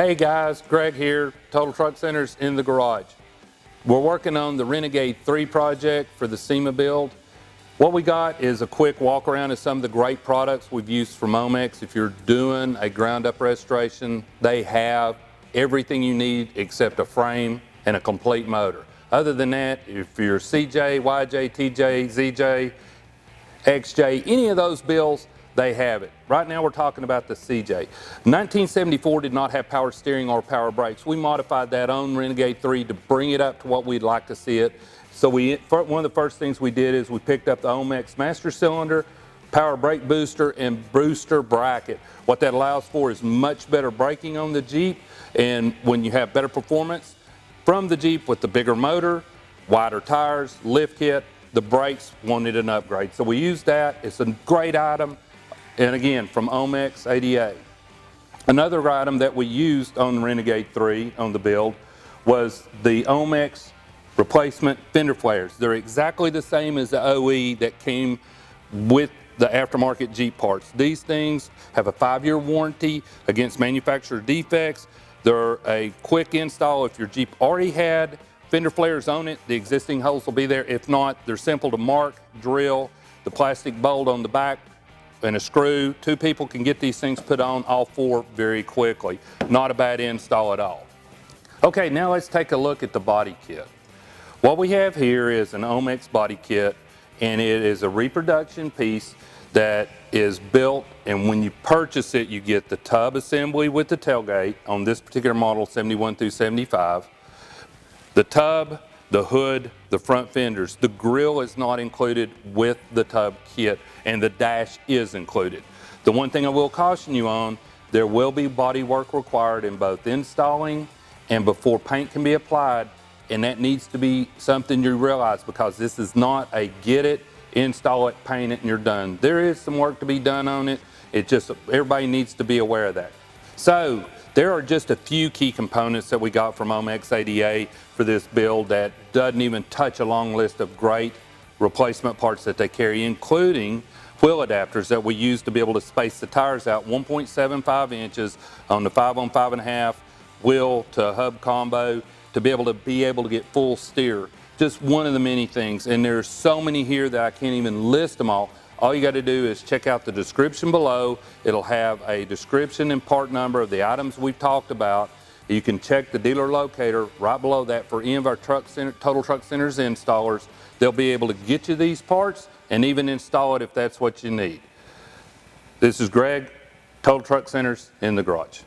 Hey guys, Greg here, Total Truck Centers in the garage. We're working on the Renegade III project for the SEMA build. What we got is a quick walk around of some of the great products we've used from OMIX. If you're doing a ground up restoration, they have everything you need except a frame and a complete motor. Other than that, if you're CJ, YJ, TJ, ZJ, XJ, any of those builds, they have it. Right now we're talking about the CJ. 1974 did not have power steering or power brakes. We modified that on Renegade III to bring it up to what we'd like to see it. So one of the first things we did is we picked up the OMIX master cylinder, power brake booster, and booster bracket. What that allows for is much better braking on the Jeep, and when you have better performance from the Jeep with the bigger motor, wider tires, lift kit, the brakes wanted an upgrade. So we used that. It's a great item. And again, from OMIX-ADA. Another item that we used on the Renegade III on the build was the OMIX replacement fender flares. They're exactly the same as the OE that came with the aftermarket Jeep parts. These things have a 5-year warranty against manufacturer defects. They're a quick install. If your Jeep already had fender flares on it, the existing holes will be there. If not, they're simple to mark, drill, the plastic bolt on the back, and a screw. 2 people can get these things put on, all 4 very quickly. Not a bad install at all. Okay, now let's take a look at the body kit. What we have here is an OMIX body kit, and it is a reproduction piece that is built, and when you purchase it, you get the tub assembly with the tailgate on this particular model, 71 through 75. The tub, the hood, the front fenders. The grill is not included with the tub kit, and the dash is included. The one thing I will caution you on, there will be body work required in both installing and before paint can be applied, and that needs to be something you realize, because this is not a get it, install it, paint it, and you're done. There is some work to be done on it. It just, everybody needs to be aware of that. So there are just a few key components that we got from OMIX-ADA for this build that doesn't even touch a long list of great replacement parts that they carry, including wheel adapters that we use to be able to space the tires out 1.75 inches on the 5 on 5.5 wheel to hub combo to be able to get full steer. Just one of the many things, and there's so many here that I can't even list them all. All you got to do is check out the description below. It'll have a description and part number of the items we've talked about. You can check the dealer locator right below that for any of our Total Truck Centers installers. They'll be able to get you these parts and even install it if that's what you need. This is Greg, Total Truck Centers in the garage.